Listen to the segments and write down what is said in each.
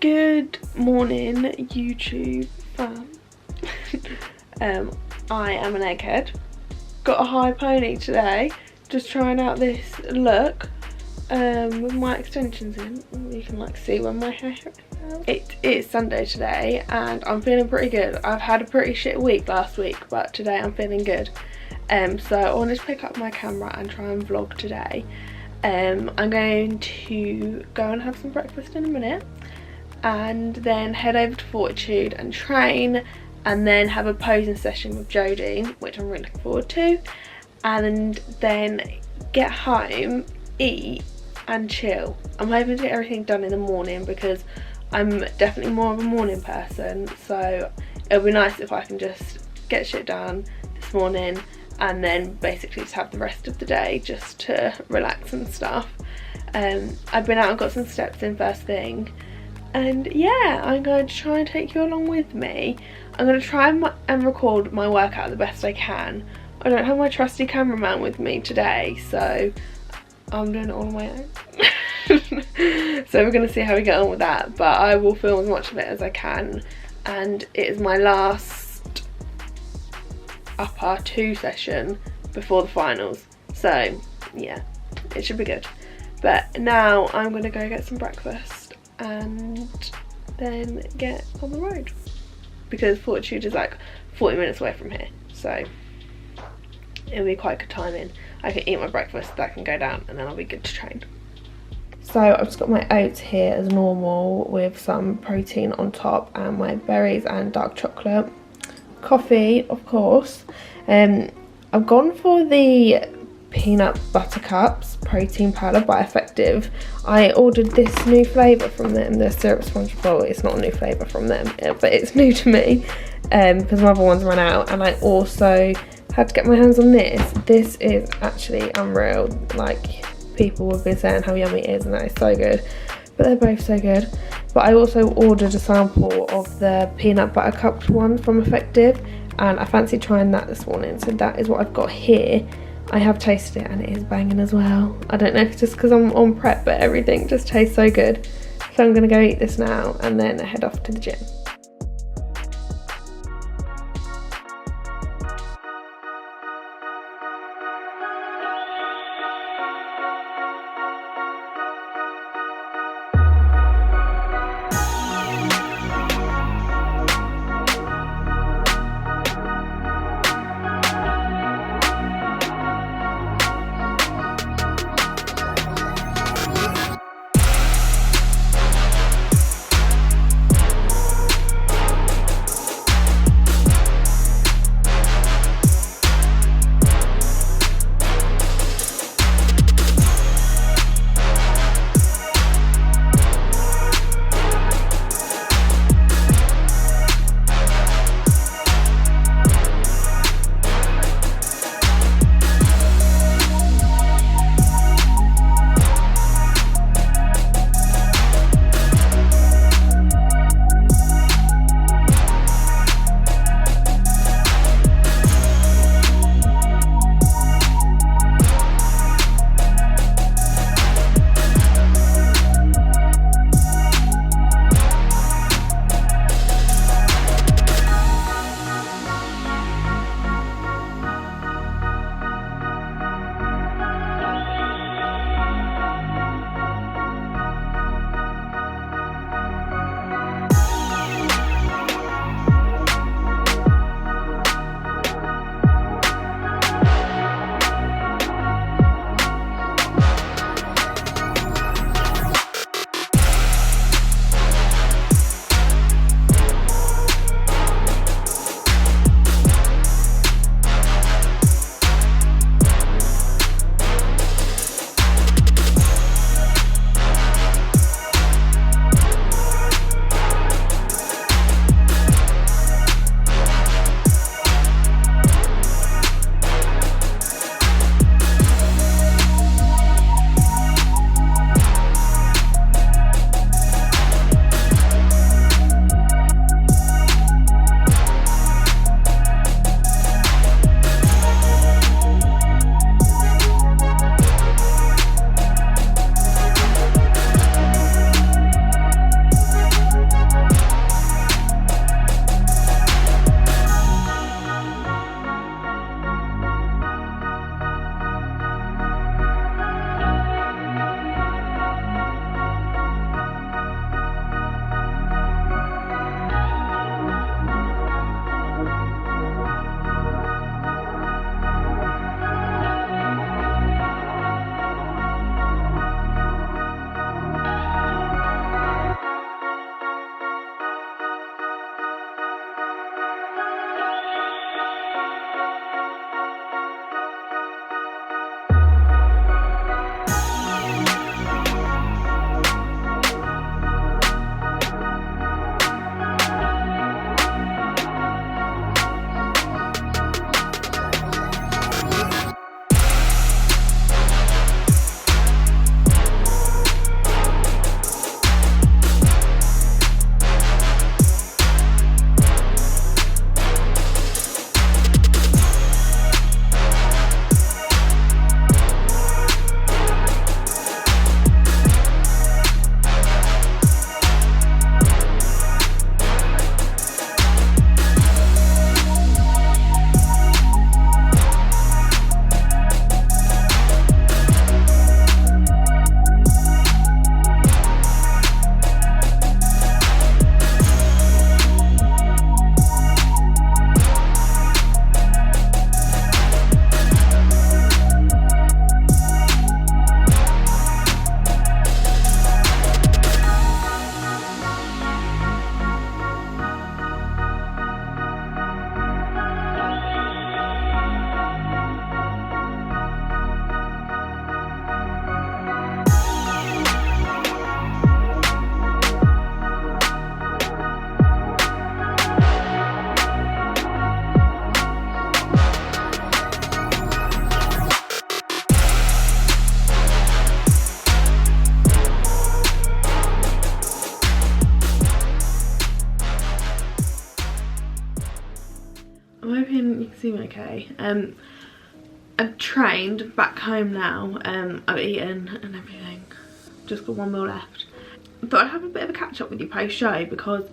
Good morning, YouTube fam. I am an egghead. Got a high pony today, just trying out this look with my extensions in. You can like see where my hair is now. It is Sunday today and I'm feeling pretty good. I've had a pretty shit week last week, but today I'm feeling good. So I wanted to pick up my camera and try and vlog today. I'm going to go and have some breakfast in a minute and then head over to Fortitude and train, and then have a posing session with Jodie, which I'm really looking forward to, and then get home, eat and chill. I'm hoping to get everything done in the morning because I'm definitely more of a morning person, so it'll be nice if I can just get shit done this morning and then basically just have the rest of the day just to relax and stuff. I've been out and got some steps in first thing, and yeah, I'm going to try and take you along with me. I'm going to try and record my workout the best I can. I don't have my trusty cameraman with me today, so I'm doing it all on my own. So we're going to see how we get on with that, but I will film as much of it as I can, and it is my last upper 2 session before the finals, so yeah, it should be good. But now I'm going to go get some breakfast and then get on the road, because Fortitude is like 40 minutes away from here, so it'll be quite good timing. I can eat my breakfast, that can go down, and then I'll be good to train. So I've just got my oats here as normal with some protein on top and my berries and dark chocolate. Coffee, of course. I've gone for the peanut butter cups protein powder by Effective. I ordered this new flavour from them, the syrup sponge bowl. It's not a new flavour from them, but it's new to me because my other ones ran out, and I also had to get my hands on this. This is actually unreal. Like, people have been saying how yummy it is, and that is so good, but they're both so good. But I also ordered a sample of the peanut butter cups one from Effective, and I fancied trying that this morning, so that is what I've got here. I have tasted it and it is banging as well. I don't know if it's just because I'm on prep, but everything just tastes so good. So I'm going to go eat this now and then head off to the gym. doing okay. I've trained back home now. I've eaten and everything. Just got one meal left. Thought I'd have a bit of a catch up with you post show because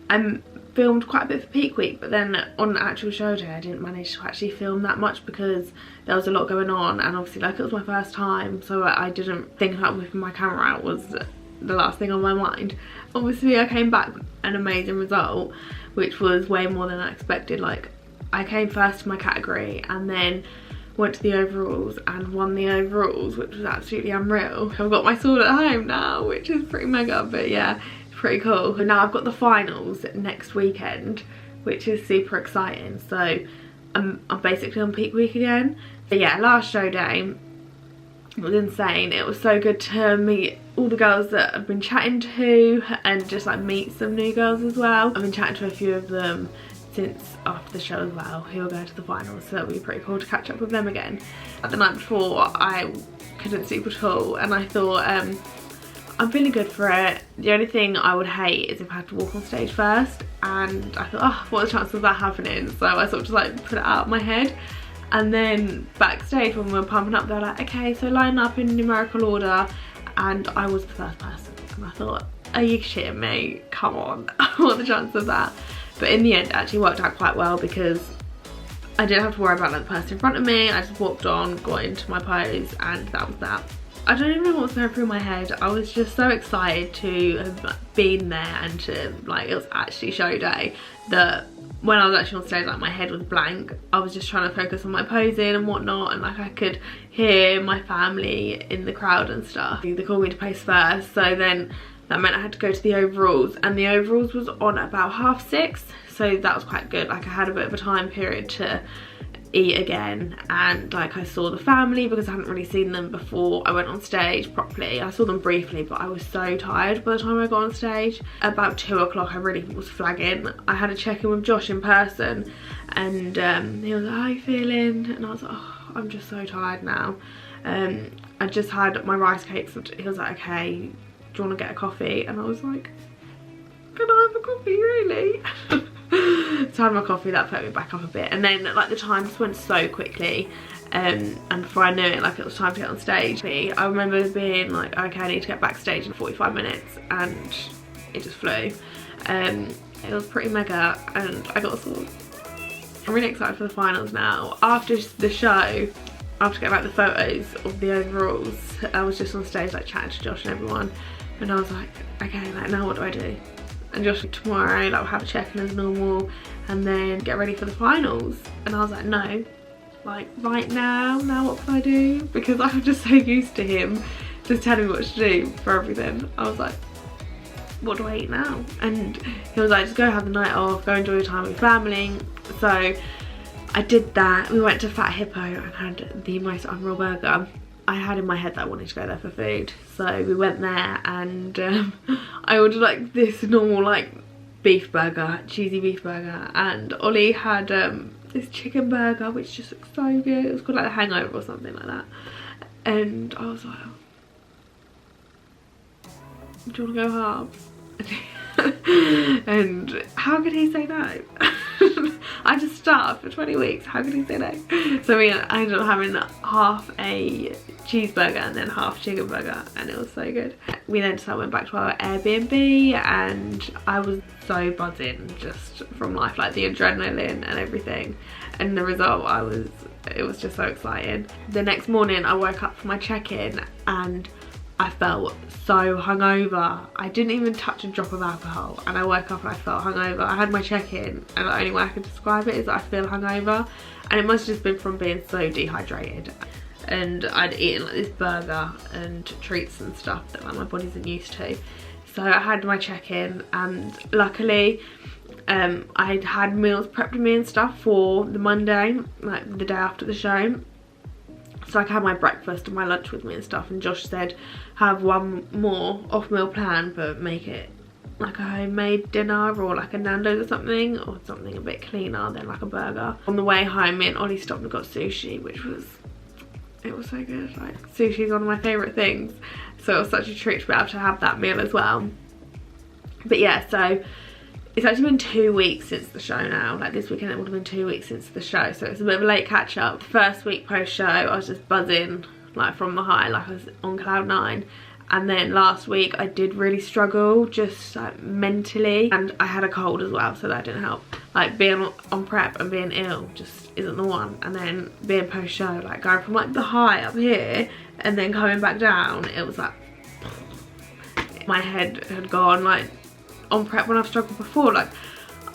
I filmed quite a bit for peak week, but then on the actual show day I didn't manage to actually film that much because there was a lot going on, and obviously like it was my first time, so I didn't think about whipping my camera out was the last thing on my mind. Obviously I came back an amazing result, which was way more than I expected. Like I came first in my category and then went to the overalls and won the overalls, which was absolutely unreal. I've got my sword at home now, which is pretty mega, but yeah, it's pretty cool. But now I've got the finals next weekend, which is super exciting. So I'm basically on peak week again. But yeah, last show day, it was insane. It was so good to meet all the girls that I've been chatting to and just like meet some new girls as well. I've been chatting to a few of them since after the show as well, who will go to the finals, so it'll be pretty cool to catch up with them again. The night before I couldn't sleep at all, and I thought I'm feeling good for it. The only thing I would hate is if I had to walk on stage first, and I thought, oh, what are the chances of that happening? So I sort of just like put it out of my head. And then backstage when we were pumping up, they were like, okay, so line up in numerical order, and I was the first person, and I thought, are you shitting me? Come on, what are the chances of that? But in the end it actually worked out quite well because I didn't have to worry about like, the person in front of me. I just walked on, got into my pose, and that was that. I don't even know what was going through my head. I was just so excited to have been there and to like, it was actually show day, that when I was actually on stage, like my head was blank. I was just trying to focus on my posing and whatnot, and like I could hear my family in the crowd and stuff. They called me to pose first, so then that meant I had to go to the overalls, and the overalls was on at about 6:30, so that was quite good. Like I had a bit of a time period to eat again, and like I saw the family because I hadn't really seen them before I went on stage properly. I saw them briefly, but I was so tired by the time I got on stage. About 2 o'clock I really was flagging. I had a check-in with Josh in person, and he was like, how are you feeling? And I was like, oh, I'm just so tired now. I just had my rice cakes, and he was like, okay, do you want to get a coffee? And I was like, can I have a coffee, really? So I had my coffee, that put me back up a bit, and then like the time just went so quickly, and before I knew it, like it was time to get on stage. I remember being like, okay, I need to get backstage in 45 minutes, and it just flew. It was pretty mega, and I got a sword. I'm really excited for the finals now. After the show, after getting like the photos of the overalls, I was just on stage like chatting to Josh and everyone, and I was like, okay, like now what do I do? And Josh, tomorrow like we'll have a check-in as normal and then get ready for the finals. And I was like, no, like right now what can I do? Because I'm just so used to him just telling me what to do for everything. I was like, what do I eat now? And he was like, just go have the night off, go enjoy your time with your family. So I did that. We went to Fat Hippo and had the most unreal burger. I had in my head that I wanted to go there for food, so we went there, and I ordered like this normal like beef burger, cheesy beef burger, and Ollie had this chicken burger which just looked so good. It was called like the Hangover or something like that, and I was like, do you want to go halves? And how could he say no? I just starved for 20 weeks, how could he say no? So I ended up having half a cheeseburger and then half chicken burger, and it was so good. We then just went back to our Airbnb, and I was so buzzing just from life, like the adrenaline and everything, and the result, it was just so exciting. The next morning I woke up for my check-in and I felt so hungover. I didn't even touch a drop of alcohol, and I woke up and I felt hungover. I had my check-in, and the only way I can describe it is that I feel hungover, and it must have just been from being so dehydrated. And I'd eaten like this burger and treats and stuff that like my body isn't used to. So I had my check-in, and luckily I'd had meals prepped with me and stuff for the Monday, like the day after the show. So I could have my breakfast and my lunch with me and stuff, and Josh said have one more off meal plan, but make it like a homemade dinner or like a Nando's or something a bit cleaner than like a burger. On the way home, me and Ollie stopped and got sushi, which was, it was so good. Like sushi is one of my favourite things, so it was such a treat to be able to have that meal as well. But yeah, so It's actually been 2 weeks since the show now. Like this weekend it would have been 2 weeks since the show, so it's a bit of a late catch up. The first week post show I was just buzzing like from the high, like I was on cloud 9. And then last week I did really struggle just like mentally, and I had a cold as well, so that didn't help. Like being on prep and being ill just isn't the one, and then being post show, like going from like the high up here and then coming back down, it was like my head had gone. Like on prep when I've struggled before, like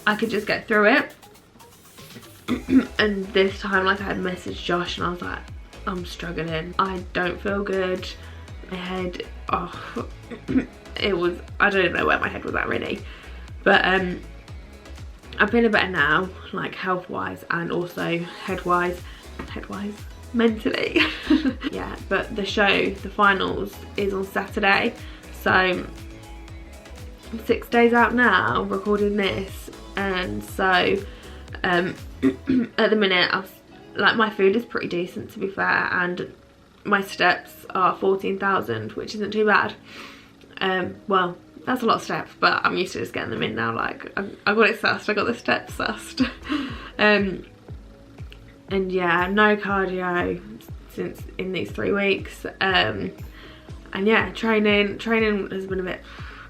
I could just get through it. And this time like I had messaged Josh and I was like, I'm struggling, I don't feel good, my head, oh it was, I don't even know where my head was at really. But I'm feeling better now, like health wise and also head wise, mentally. Yeah, but the show, the finals, is on Saturday, so I'm 6 days out now recording this, and so at the minute like my food is pretty decent to be fair, and my steps are 14,000, which isn't too bad. Well, that's a lot of steps, but I'm used to just getting them in now. Like I got it sussed, I got the steps sussed. And yeah, no cardio since in these 3 weeks. And yeah, training has been a bit,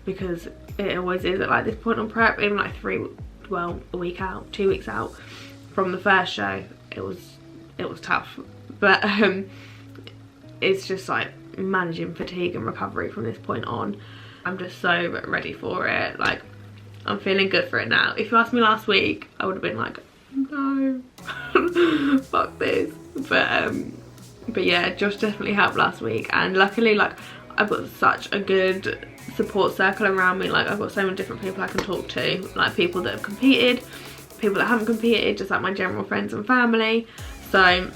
because it always is at like this point on prep, even like a week out, 2 weeks out from the first show, it was tough. But it's just like managing fatigue and recovery from this point on. I'm just so ready for it. Like I'm feeling good for it now. If you asked me last week, I would have been like, no, fuck this. But yeah, Josh definitely helped last week, and luckily like I've got such a good support circle around me. Like I've got so many different people I can talk to, like people that have competed, people that haven't competed, just like my general friends and family. So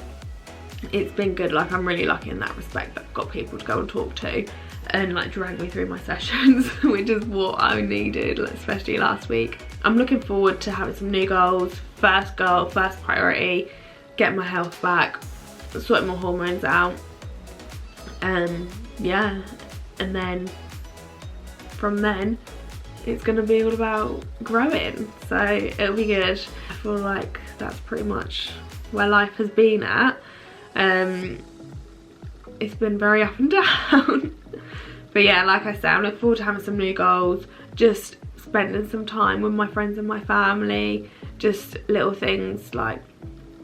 it's been good. Like I'm really lucky in that respect that I've got people to go and talk to and like drag me through my sessions, which is what I needed, especially last week. I'm looking forward to having some new goals. First goal, first priority, getting my health back, sorting my hormones out, yeah, and then from then it's gonna be all about growing, so it'll be good. I feel like that's pretty much where life has been at. It's been very up and down. But yeah, like I said, I'm looking forward to having some new goals, just spending some time with my friends and my family, just little things like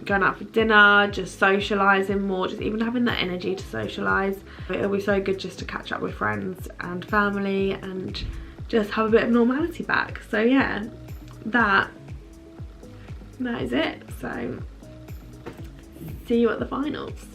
going out for dinner, just socialising more, just even having that energy to socialise. It'll be so good just to catch up with friends and family and just have a bit of normality back. So yeah, that is it. So see you at the finals.